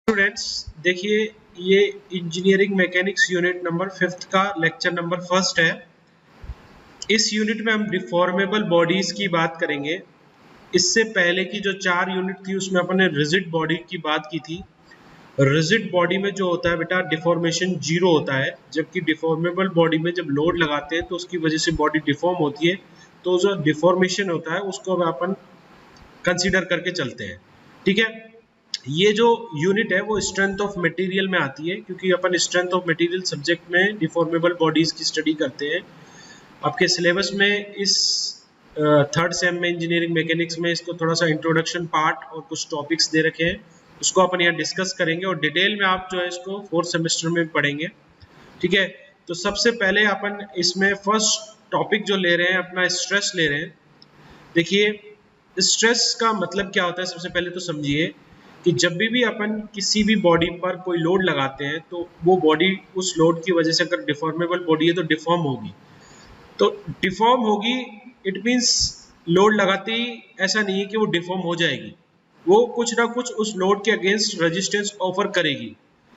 Students देखिए, ये engineering mechanics unit number 5 का लेक्चर नंबर 1 है। इस यूनिट में हम डिफॉर्मेबल बॉडीज की बात करेंगे। इससे पहले की जो 4 यूनिट थी उसमें अपन ने रिजिड बॉडी की बात की थी। रिजिड बॉडी में जो होता है बेटा, डिफॉर्मेशन 0 होता है, जबकि डिफॉर्मेबल बॉडी में जब लोड लगाते हैं तो उसकी वजह से बॉडी डिफॉर्म होती है। तो जो डिफॉर्मेशन होता है उसको अपन कंसीडर करके चलते हैं। ठीक है, ये जो यूनिट है वो स्ट्रेंथ ऑफ मटेरियल में आती है, क्योंकि अपन स्ट्रेंथ ऑफ मटेरियल सब्जेक्ट में डिफॉर्मेबल बॉडीज की स्टडी करते हैं। आपके सिलेबस में इस थर्ड सेम में इंजीनियरिंग मैकेनिक्स में इसको थोड़ा सा इंट्रोडक्शन पार्ट और कुछ टॉपिक्स दे रखे हैं, उसको अपन यहाँ डिस्कस करेंगे और डिटेल में आप जो है इसको 4th सेमेस्टर में पढ़ेंगे। ठीक है, तो सबसे पहले अपन इसमें फर्स्ट टॉपिक जो ले रहे हैं अपना स्ट्रेस ले रहे हैं। देखिए, स्ट्रेस का मतलब क्या होता है, सबसे पहले तो समझिए कि जब भी अपन किसी भी बॉडी पर कोई लोड लगाते हैं तो वो बॉडी उस लोड की वजह से अगर डिफॉर्मेबल बॉडी है तो डिफॉर्म होगी। तो डिफॉर्म होगी इट मींस लोड लगाते ही ऐसा नहीं है कि वो डिफॉर्म हो जाएगी, वो कुछ ना कुछ उस लोड के अगेंस्ट रेजिस्टेंस ऑफर करेगी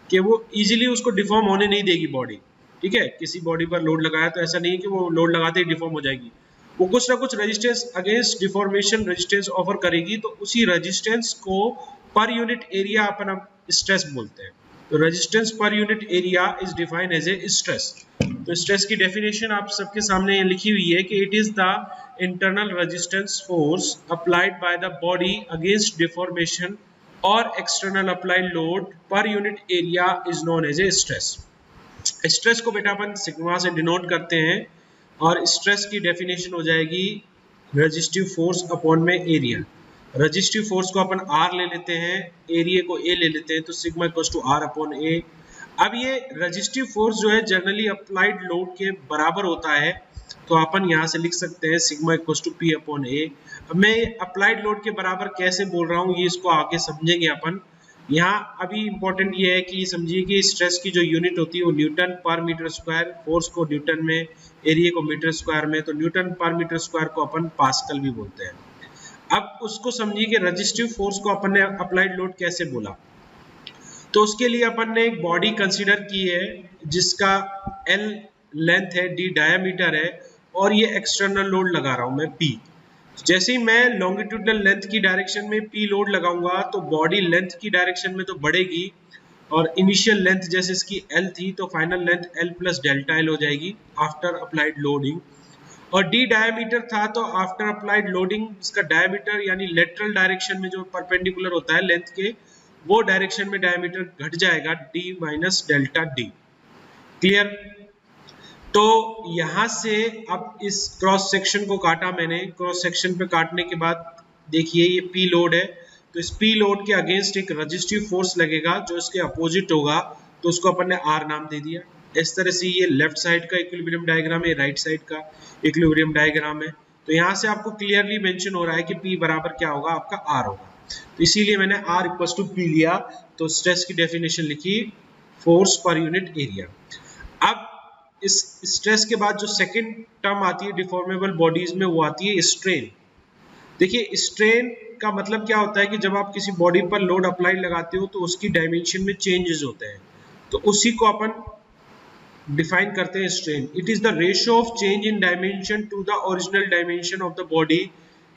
कि वो इजीली उसको डिफॉर्म होने नहीं देगी बॉडी। ठीक है, किसी बॉडी पर लोड लगाया तो ऐसा नहीं है कि वो लोड लगाते ही डिफॉर्म हो जाएगी, वो कुछ ना कुछ resistance against deformation resistance offer करेगी। तो उसी रेजिस्टेंस को पर यूनिट एरिया अपन स्ट्रेस बोलते हैं। तो resistance per unit area is defined as a stress. तो स्ट्रेस की डेफिनेशन आप सबके सामने लिखी हुई है कि it is the internal resistance force applied by the body against deformation और external applied load per unit area is known as a stress. Stress को बेटा अपन सिग्मा से डिनोट करते हैं और स्ट्रेस की डेफिनेशन हो जाएगी रेजिस्टिव फोर्स अपॉन में एरिया। रेजिस्टिव फोर्स को अपन R ले लेते हैं, एरिया को A ले लेते हैं, तो sigma equals to R upon A। अब ये रेजिस्टिव फोर्स जो है जनरली अप्लाइड लोड के बराबर होता है, तो अपन यहाँ से लिख सकते हैं sigma equals to P upon A। अब मैं अप्लाइड लोड के बराबर कैसे बोल रहा हूँ ये इसको आगे समझेंगे अपन। यहाँ अभी इंपॉर्टेंट ये है कि समझिए कि स्ट्रेस की जो यूनिट होती है वो न्यूटन पर मीटर स्क्वायर, फोर्स को न्यूटन में, एरिया को मीटर स्क्वायर में, तो न्यूटन पर मीटर स्क्वायर को अपन पास्कल भी बोलते हैं। अब उसको समझिए कि रेजिस्टिव फोर्स को अपन ने अप्लाइड लोड कैसे बोला। तो उसके लिए अपन ने एक बॉडी कंसीडर की है जिसका L लेंथ है, D डायामीटर है और ये एक्सटर्नल लोड लगा रहा हूं मैं P। जैसे ही मैं लॉन्गिट्यूडनल लेंथ की डायरेक्शन में P लोड लगाऊंगा तो बॉडी लेंथ की डायरेक्शन में तो बढ़ेगी, और इनिशियल लेंथ जैसे इसकी L थी तो final length L plus delta L हो जाएगी आफ्टर अप्लाइड लोडिंग। और D डायमीटर था तो आफ्टर अप्लाइड लोडिंग इसका डायमीटर यानी लेटरल डायरेक्शन में जो परपेंडिकुलर होता है लेंथ के, वो डायरेक्शन में डायमीटर घट जाएगा D minus delta D। Clear? तो यहां से अब इस क्रॉस सेक्शन को काटा मैंने, क्रॉस सेक्शन पे काटने के बाद देखिए ये P लोड है, तो इस P लोड के अगेंस्ट एक रेजिस्टिव फोर्स लगेगा जो इसके अपोजिट होगा, तो उसको अपन ने R नाम दे दिया। इस तरह से ये लेफ्ट साइड का इक्विलिब्रियम डायग्राम है, राइट साइड का इक्विलिब्रियम डायग्राम है। तो यहाँ से आपको क्लियरली मेंशन हो रहा है कि P बराबर क्या होगा, आपका R होगा, तो इसीलिए मैंने R इक्वल्स टू P लिया। तो स्ट्रेस की डेफिनेशन लिखी फोर्स पर यूनिट एरिया। अब इस स्ट्रेस के बाद जो सेकंड टर्म आती है डिफॉर्मेबल बॉडीज में वो आती है स्ट्रेन। देखिए, स्ट्रेन का मतलब क्या होता है कि जब आप किसी बॉडी पर लोड अप्लाई लगाते हो तो उसकी डायमेंशन में चेंजेस होते हैं, तो उसी को अपन डिफाइन करते हैं strain. It is the ratio of change in dimension to the original dimension of the body.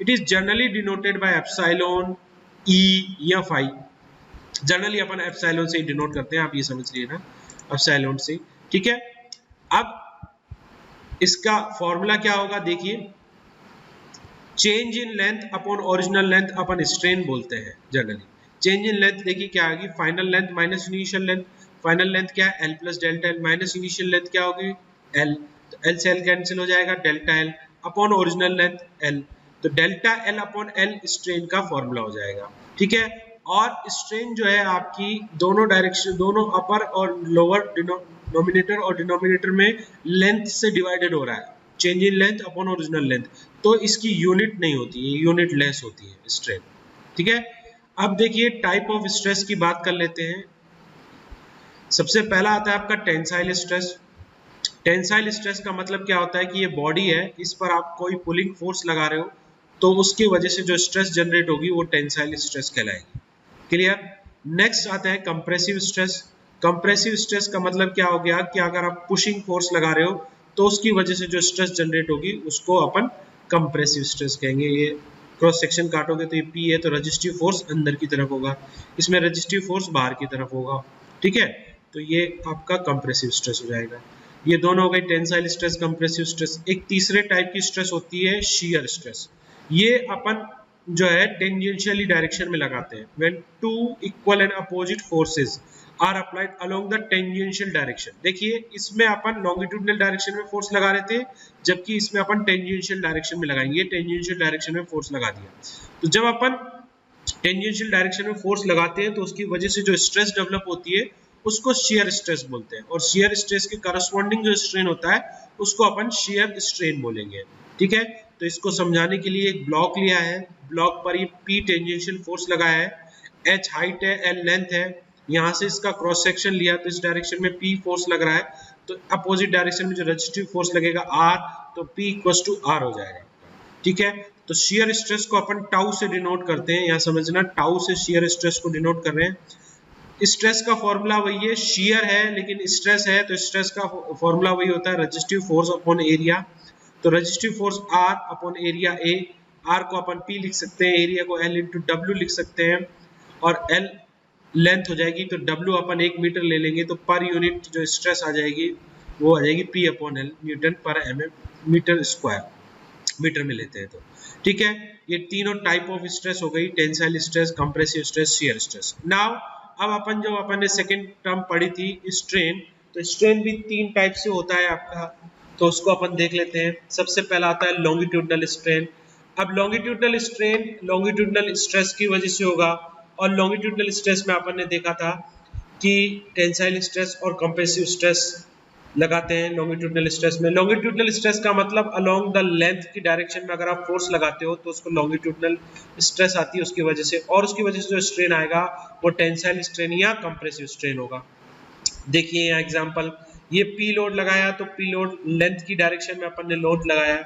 It is generally denoted by epsilon, E या फाई। जनरली अपन एप्सिलॉन से डिनोट करते हैं, आप ये समझ लीजिए ना, एप्सिलॉन से। ठीक है, अब इसका फॉर्मूला क्या होगा, देखिए change in length upon original length upon strain बोलते हैं जनरली। चेंज इन लेंथ देखिए क्या आएगी, final length minus initial length. Final length क्या है, L plus delta L, minus initial length क्या होगी L, तो L से L कैंसिल हो जाएगा, delta L upon original length L, तो delta L upon L strain का फॉर्मूला हो जाएगा। ठीक है, और स्ट्रेन जो है आपकी दोनों डायरेक्शन, दोनों अपर और लोअर डिनोमिनेटर और डिनोमिनेटर में लेंथ से डिवाइडेड हो रहा है, change in length upon original length, तो इसकी यूनिट नहीं होती है, यूनिट लेस होती है स्ट्रेन। ठीक है, अब देखिए टाइप ऑफ स्ट्रेस की बात कर लेते हैं। सबसे पहला आता है आपका टेंसाइल स्ट्रेस। टेंसाइल स्ट्रेस का मतलब क्या होता है कि ये बॉडी है, इस पर आप कोई पुलिंग फोर्स लगा रहे हो तो उसकी वजह से जो स्ट्रेस जनरेट होगी वो टेंसाइल स्ट्रेस कहलाएगी। क्लियर? नेक्स्ट आता है कंप्रेसिव स्ट्रेस। कंप्रेसिव स्ट्रेस का मतलब क्या हो गया कि अगर आप पुशिंग फोर्स लगा रहे हो तो उसकी वजह से जो स्ट्रेस जनरेट होगी उसको अपन कंप्रेसिव स्ट्रेस कहेंगे। ये क्रॉस सेक्शन काटोगे तो ये P है, तो रेजिस्टिव फोर्स अंदर की तरफ होगा, इसमें रेजिस्टिव फोर्स बाहर की तरफ होगा, ठीक है। तो ये आपका कंप्रेसिव स्ट्रेस हो जाएगा। ये दोनों हो गए टेंसाइल स्ट्रेस, कंप्रेसिव स्ट्रेस। एक तीसरे टाइप की स्ट्रेस होती है शियर स्ट्रेस। ये अपन जो है टेंजेंशियली डायरेक्शन में लगाते हैं। When two equal and opposite forces are applied along the tangential direction. देखिए इसमें अपन लॉन्गिट्यूडनल डायरेक्शन में फोर्स लगा रहे थे, जबकि इसमें अपन टेंजेंशियल डायरेक्शन में लगाएंगे। टेंजेंशियल डायरेक्शन में फोर्स लगा दिया, तो जब अपन टेंजेंशियल डायरेक्शन में फोर्स लगाते हैं तो उसकी वजह से जो स्ट्रेस डेवलप होती है उसको शियर स्ट्रेस बोलते हैं, और शियर स्ट्रेस के करस्पॉन्डिंग जो स्ट्रेन होता है उसको अपन शियर स्ट्रेन बोलेंगे, ठीक है। तो इसको समझाने के लिए एक ब्लॉक लिया है, ब्लॉक पर ये P टेंजेंशियल फोर्स लगाया है, H हाइट है, L लेंथ है, यहाँ से इसका क्रॉस सेक्शन लिया तो इस डायरेक्शन में P फोर्स लग रहा है, तो अपोजिट डायरेक्शन में जो रेजिस्टिव फोर्स लगेगा R, तो P इक्वल्स टू R हो जाएगा, ठीक है। तो शियर स्ट्रेस को अपन टाउ से डिनोट करते हैं, यहाँ समझना टाउ से शियर स्ट्रेस को डिनोट कर रहे हैं। स्ट्रेस का फॉर्मूला वही है, शियर है लेकिन स्ट्रेस है, तो स्ट्रेस का फॉर्मूला वही होता है रेजिस्टिव फोर्स अपॉन एरिया। तो resistive force R upon area A, R को अपन P लिख सकते हैं, एरिया को L इंटू W लिख सकते हैं, और L लेंथ हो जाएगी तो W अपन 1 मीटर ले लेंगे, तो पर यूनिट जो स्ट्रेस आ जाएगी वो आ जाएगी P अपॉन L न्यूटन पर mm मीटर स्क्वायर, मीटर में लेते हैं तो, ठीक है। ये तीनों टाइप ऑफ स्ट्रेस हो गई, tensile stress, compressive stress, shear stress. Now अब अपन ने सेकंड टर्म पढ़ी थी स्ट्रेन, तो स्ट्रेन भी 3 टाइप से होता है आपका, तो उसको अपन देख लेते हैं। सबसे पहला आता है लॉन्गिट्यूडनल स्ट्रेन। अब लॉन्गिट्यूडनल स्ट्रेन लॉन्गिट्यूडनल स्ट्रेस की वजह से होगा, और लॉन्गिट्यूडनल स्ट्रेस में अपन ने देखा था कि टेंसाइल स्ट्रेस और कंप्रेसिव स्ट्रेस लगाते हैं लॉन्गिट्यूडनल स्ट्रेस में। लॉन्गिट्यूडनल स्ट्रेस का मतलब अलोंग द लेंथ की डायरेक्शन में अगर आप फोर्स लगाते हो तो उसको लॉन्गिट्यूडनल स्ट्रेस आती है उसकी वजह से, और उसकी वजह से जो स्ट्रेन आएगा वो टेंसाइल स्ट्रेन या कंप्रेसिव स्ट्रेन होगा। देखिए यहाँ एग्जांपल, ये P लोड लगाया तो P लोड लेंथ की डायरेक्शन में अपन ने लोड लगाया,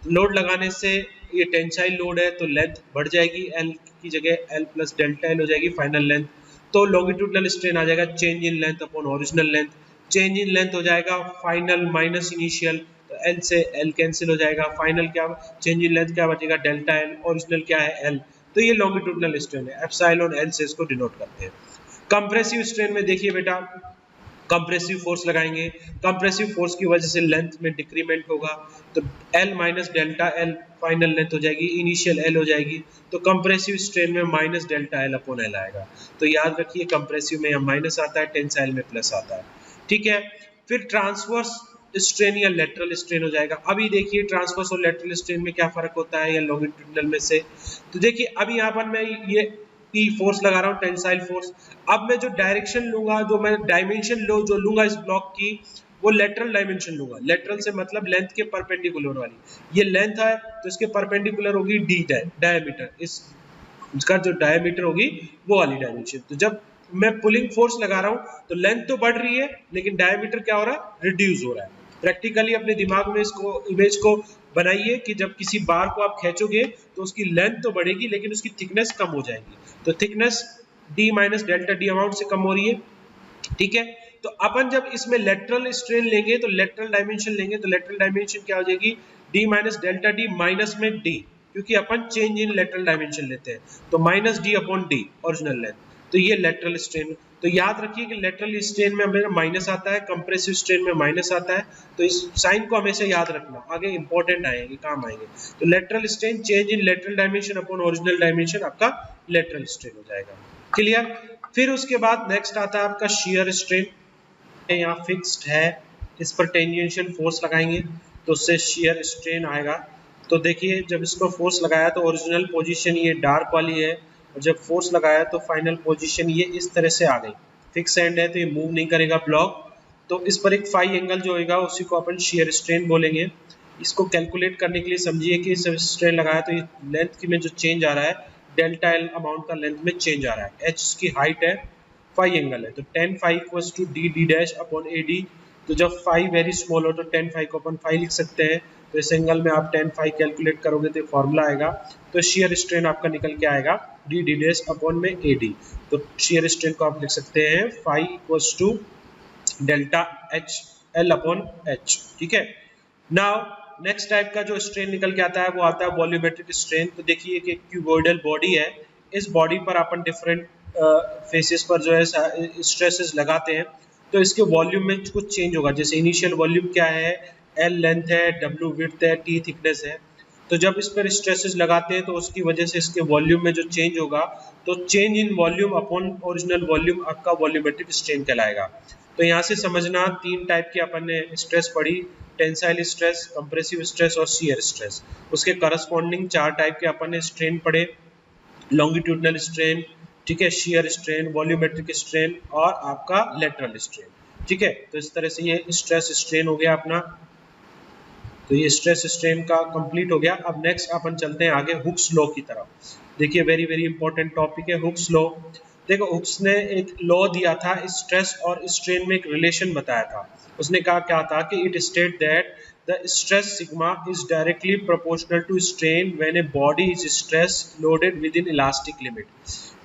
लोड लगाने से ये टेंसाइल लोड है तो लेंथ बढ़ जाएगी, L की जगह L प्लस डेल्टा L हो जाएगी फाइनल लेंथ, तो लॉन्गिट्यूडनल स्ट्रेन आ जाएगा change in length upon original length. Change in length हो जाएगा फाइनल माइनस इनिशियल, तो L से L कैंसिल हो जाएगा, फाइनल क्या चेंज इन लेंथ क्या बचेगा डेल्टा L, ओरिजिनल क्या है L, तो ये लॉन्गिट्यूडनल स्ट्रेन है, एप्सिलॉन L से इसको डिनोट करते हैं। कंप्रेसिव स्ट्रेन में देखिए बेटा, कंप्रेसिव फोर्स लगाएंगे, कंप्रेसिव फोर्स की वजह से लेंथ में डिक्रीमेंट होगा, तो L minus delta L final length हो जाएगी, इनिशियल L हो जाएगी, तो कंप्रेसिव स्ट्रेन में minus delta L upon L आएगा। तो याद रखिए कंप्रेसिव में माइनस आता है, टेंसाइल में प्लस आता है, ठीक है। फिर ट्रांसवर्स स्ट्रेन या लेटरल स्ट्रेन हो जाएगा। अभी देखिए ट्रांसवर्स और लेटरल स्ट्रेन में क्या फर्क होता है या लॉन्गिट्यूडनल में से, तो देखिए अभी यहाँ पर मैं ये P फोर्स लगा रहा हूँ टेंसाइल फोर्स, अब मैं जो डायरेक्शन लूंगा, जो मैं डायमेंशन जो लूंगा इस ब्लॉक की, वो लेटरल डायमेंशन लूंगा। लेटरल से मतलब लेंथ के परपेंडिकुलर वाली, ये लेंथ है तो इसके परपेंडिकुलर होगी D डायमीटर, इसका जो डायमीटर होगी वो वाली डायमेंशन। तो जब मैं पुलिंग फोर्स लगा रहा हूँ तो लेंथ तो बढ़ रही है लेकिन डायमीटर क्या हो रहा है, रिड्यूस हो रहा है। प्रैक्टिकली अपने दिमाग में इसको इमेज को बनाइए कि जब किसी बार को आप खींचोगे तो उसकी लेंथ तो बढ़ेगी लेकिन उसकी थिकनेस कम हो जाएगी, तो thickness D minus delta D amount से कम हो रही है, ठीक है। तो अपन जब इसमें लेटरल स्ट्रेन लेंगे तो लेटरल डायमेंशन लेंगे, तो लेटरल डायमेंशन क्या हो जाएगी, D minus delta D minus में D, क्योंकि अपन चेंज इन लेटरल डायमेंशन लेते हैं, तो minus D upon D original length, तो ये लेटरल स्ट्रेन। तो याद रखिए कि लेटरल स्ट्रेन में हमें माइनस आता है, कंप्रेसिव स्ट्रेन में माइनस आता है, तो इस साइन को हमेशा याद रखना, आगे इंपॉर्टेंट आएंगे, काम आएंगे। तो lateral strain change in lateral dimension upon original dimension आपका लेटरल स्ट्रेन हो जाएगा, क्लियर। फिर उसके बाद नेक्स्ट आता है आपका शियर स्ट्रेन, यहाँ फिक्स्ड है, इस पर टेंजेंशियल फोर्स लगाएंगे तो उससे शियर स्ट्रेन आएगा। तो देखिए जब इसको फोर्स लगाया तो ओरिजिनल पोजीशन ये डार्क वाली है, और जब फोर्स लगाया तो फाइनल पोजीशन ये इस तरह से आ गई, फिक्स एंड है तो ये मूव नहीं करेगा ब्लॉक, तो इस पर एक फाई एंगल जो होगा उसी को अपन शियर स्ट्रेन बोलेंगे। इसको कैलकुलेट करने के लिए समझिए कि जब स्ट्रेन लगाया तो ये लेंथ में जो चेंज आ रहा है डेल्टा L अमाउंट का लेंथ में चेंज आ रहा है, H की हाइट है, फाई एंगल है, तो tan phi equals to D dash upon AD, तो जब फाई वेरी स्मॉल हो तो tan phi को अपन फाई लिख सकते हैं, तो इस एंगल में आप tan phi कैलकुलेट करोगे तो फॉर्मूला आएगा, तो शेयर स्ट्रेन आपका निकल के आएगा d d डैश अपॉन में AD। तो शेयर स्ट्रेन को आप लिख सकते हैं phi equals to delta H L upon H। ठीक है, नाउ नेक्स्ट टाइप का जो स्ट्रेन निकल के आता है वो आता है वॉल्यूमेट्रिक स्ट्रेन। तो देखिए कि क्यूबॉइडल बॉडी है, इस बॉडी पर अपन डिफरेंट फेसेस पर जो है स्ट्रेसेस लगाते हैं, तो इसके वॉल्यूम में कुछ चेंज होगा। जैसे इनिशियल वॉल्यूम क्या है, L लेंथ है, W विड्थ है, T थिकनेस है। तो जब इस पर स्ट्रेसेस लगाते हैं तो उसकी वजह से इसके वॉल्यूम में जो चेंज होगा, तो change in volume upon original volume आपका वॉल्यूमेट्रिक स्ट्रेन कहलाएगा। तो यहाँ से समझना तीन टाइप की अपन ने स्ट्रेस पढ़ी, टेंसाइल स्ट्रेस, कंप्रेसिव स्ट्रेस और शियर स्ट्रेस। उसके करस्पॉन्डिंग चार टाइप के अपन ने स्ट्रेन पढ़े, लॉन्गिट्यूडनल स्ट्रेन, ठीक है, शियर स्ट्रेन, वॉल्यूमेट्रिक स्ट्रेन और आपका लेटरल स्ट्रेन। ठीक है, तो इस तरह से ये स्ट्रेस स्ट्रेन हो गया अपना। तो ये स्ट्रेस स्ट्रेन का कंप्लीट हो गया। अब नेक्स्ट अपन चलते हैं आगे हुक्स लॉ की तरफ। देखिए वेरी वेरी इंपॉर्टेंट टॉपिक है हुक्स लॉ। देखो हुक्स ने एक लॉ दिया था, स्ट्रेस और स्ट्रेन में एक रिलेशन बताया था। उसने कहा क्या था कि it state that the stress sigma is directly proportional to strain when a body is stress loaded with in elastic limit.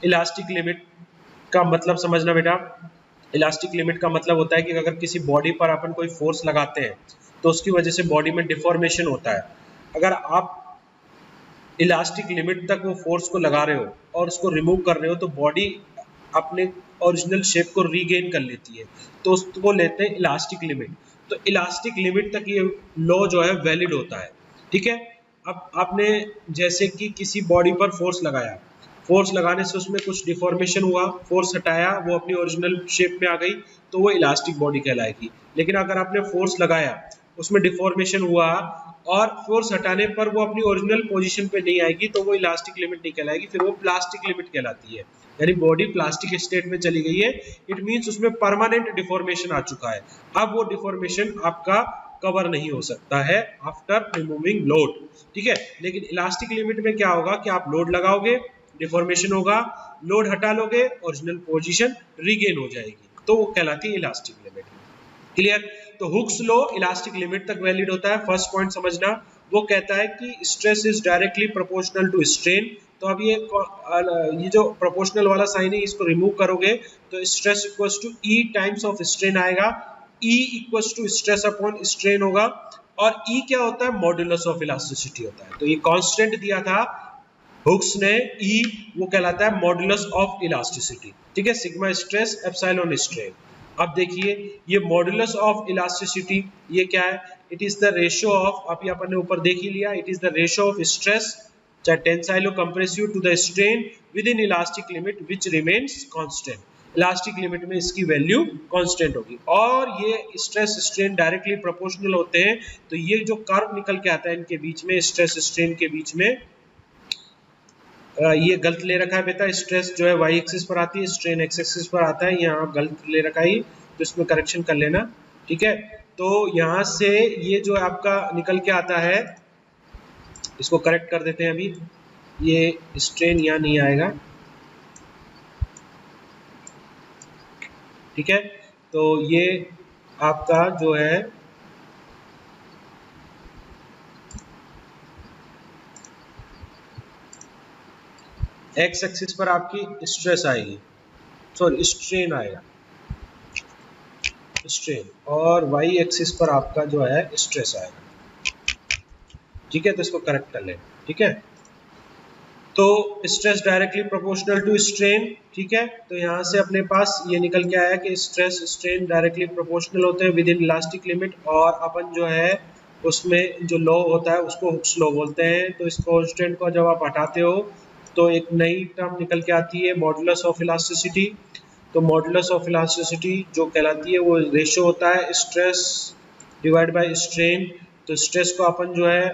Elastic limit का मतलब समझना बेटा, इलास्टिक लिमिट का मतलब होता है कि अगर किसी बॉडी पर अपन कोई फोर्स लगाते हैं तो उसकी वजह से बॉडी में डिफॉर्मेशन होता है। अगर आप इलास्टिक लिमिट तक वो फोर्स को लगा रहे हो और उसको रिमूव कर रहे हो तो बॉडी अपने ओरिजिनल शेप को रीगेन कर लेती है, तो उसको लेते हैं इलास्टिक लिमिट। तो इलास्टिक लिमिट तक ये लॉ जो है वैलिड होता है। ठीक है, अब आपने जैसे कि किसी बॉडी पर फोर्स लगाया, फोर्स लगाने से उसमें कुछ डिफॉर्मेशन हुआ, फोर्स हटाया, वो अपनी ओरिजिनल शेप में आ गई, तो वो इलास्टिक बॉडी कहलाएगी। लेकिन अगर आपने फोर्स लगाया, उसमें डिफॉर्मेशन हुआ और फोर्स हटाने पर वो अपनी ओरिजिनल पोजीशन पे नहीं आएगी, तो वो इलास्टिक लिमिट नहीं कहलाएगी, फिर वो प्लास्टिक लिमिट कहलाती है। यानी बॉडी प्लास्टिक स्टेट में चली गई है, इट मींस उसमें परमानेंट डिफॉर्मेशन आ चुका है। अब वो डिफॉर्मेशन आपका कवर नहीं हो सकता है आफ्टर रिमूविंग लोड। ठीक है, लेकिन इलास्टिक लिमिट में क्या होगा कि आप लोड लगाओगे, डिफॉर्मेशन होगा, लोड हटा लोगे, ओरिजिनल पोजीशन रीगेन हो जाएगी, तो वो कहलाती है इलास्टिक लिमिट। क्लियर? तो हुक्स लॉ इलास्टिक लिमिट तक वैलिड होता है। फर्स्ट पॉइंट समझना, वो कहता है कि stress is directly proportional to strain. तो अब ये जो प्रोपोर्शनल वाला साइन है इसको रिमूव करोगे तो stress equals to E times of strain आएगा। E equals to stress upon strain होगा, और ई क्या होता है, मॉड्यूलस ऑफ इलास्टिसिटी होता है। तो ये कांस्टेंट दिया था हुक्स ने, ई, वो कहलाता है मॉड्यूलस ऑफ इलास्टिसिटी। ठीक है, सिग्मा स्ट्रेस एप्सिलॉन स्ट्रेन। अब देखिए ये मॉड्यूलस ऑफ इलास्टिसिटी ये क्या है, it is the ratio of, अभी अपन ने ऊपर देख ही लिया, it is the ratio of stress चाहे tensile compressive to the strain with in elastic limit which remains constant. Elastic limit में इसकी वैल्यू कांस्टेंट होगी, और ये स्ट्रेस स्ट्रेन डायरेक्टली प्रोपोर्शनल होते हैं। तो ये जो कर्व निकल के आता है इनके बीच में, स्ट्रेस स्ट्रेन के बीच में, ये गलत ले रखा है बेटा, स्ट्रेस जो है वाई एक्सिस पर आती है, स्ट्रेन एक्स एक्सिस पर आता है, यहाँ गलत ले रखा है, तो इसमें करेक्शन कर लेना। ठीक है, तो यहाँ से ये जो आपका निकल के आता है इसको करेक्ट कर देते हैं। अभी ये स्ट्रेन यहाँ नहीं आएगा। ठीक है, तो ये आपका जो है एक्स एक्सिस पर आपकी स्ट्रेस आएगी, सॉरी स्ट्रेन आएगा, स्ट्रेन, और वाई एक्सिस पर आपका जो है स्ट्रेस आएगा। ठीक है, तो इसको करेक्ट कर लें। ठीक है, तो stress directly proportional to strain. ठीक है, तो यहाँ से अपने पास ये निकल के आया कि स्ट्रेस स्ट्रेन डायरेक्टली प्रोपोर्शनल होते हैं विद इन इलास्टिक लिमिट, और अपन जो है उसमें जो लॉ होता है उसको हुक्स लॉ बोलते हैं। तो इस कांस्टेंट को जब आप हटाते हो तो एक नई टर्म निकल के आती है मॉडुलस ऑफ इलास्टिसिटी। तो मॉडुलस ऑफ इलास्टिसिटी जो कहलाती है वो रेशियो होता है स्ट्रेस डिवाइड बाय स्ट्रेन। तो स्ट्रेस को अपन जो है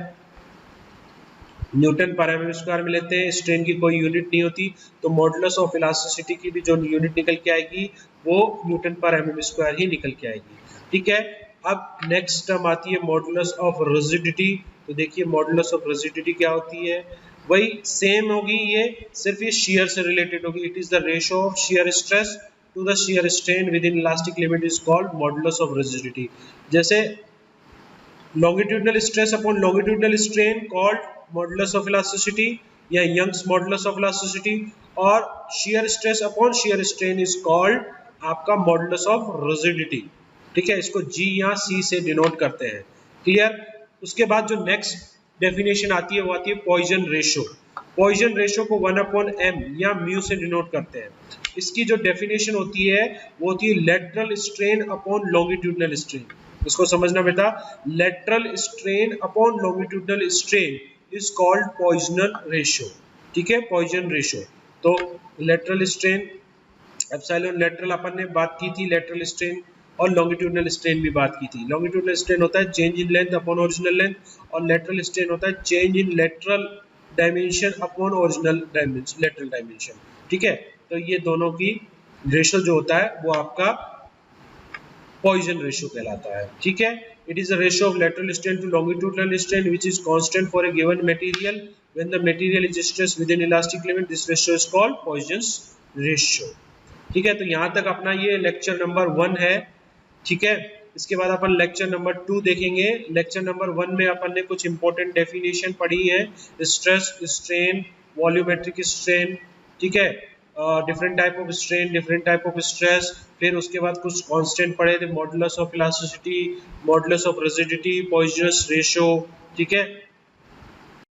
न्यूटन पर एमएम स्क्वायर में लेते हैं, स्ट्रेन की कोई यूनिट नहीं होती, तो मॉडुलस ऑफ इलास्टिसिटी की भी जो यूनिट निकल के आएगी वो न्यूटन पर एमएम स्क्वायर ही निकल के आएगी। ठीक है, अब नेक्स्ट टर्म आती है मॉडुलस ऑफ रिजिडिटी। तो देखिए मॉडुलस ऑफ रिजिडिटी क्या होती है, वही सेम होगी, ये सिर्फ ये शेयर से रिलेटेड होगी। It is the ratio of share stress to the share strain with in elastic limit is called modulus of rigidity. जैसे longitudinal stress upon longitudinal strain called modulus of elasticity या Young's modulus of elasticity, और shear stress upon shear strain is called आपका modulus of rigidity. ठीक है, इसको जी या सी से denote करते हैं। क्लियर। उसके बाद जो नेक्स्ट डेफिनेशन आती है वो आती है पॉइजन रेशो। पॉइजन रेशो को 1/m या म्यू से डिनोट करते हैं। इसकी जो डेफिनेशन होती है वो होती है lateral strain upon longitudinal strain. इसको समझना बेटा, lateral strain upon longitudinal strain is called Poisson's ratio. ठीक है, पॉइजन रेशो। तो लेटरल स्ट्रेन एप्सिलॉन लेटरल अपन ने बात की थी, लेटरल स्ट्रेन, और लॉन्गिट्यूडनल स्ट्रेन भी बात की थी। लॉन्गिट्यूडनल स्ट्रेन होता है change in length upon original length, और लेटरल स्ट्रेन होता है change in lateral dimension upon original dimension, lateral dimension. ठीक है, तो ये दोनों की रेशो जो होता है वो आपका पॉइजन रेशो कहलाता है। ठीक है, it is a ratio of lateral strain to longitudinal strain which is constant for a given material when the material is stressed within elastic limit. This ratio is called Poisson's ratio. ठीक है, तो यहाँ तक अपना ये lecture number 1 है। ठीक है, इसके बाद अपन लेक्चर नंबर 2 देखेंगे। लेक्चर नंबर 1 में अपन ने कुछ इंपॉर्टेंट डेफिनेशन पढ़ी है, स्ट्रेस, स्ट्रेन, वॉल्यूमेट्रिक स्ट्रेन। ठीक है, different type of strain, different type of stress. फिर उसके बाद कुछ कांस्टेंट पढ़े थे, modulus of elasticity, modulus of rigidity, poisonous ratio. ठीक है,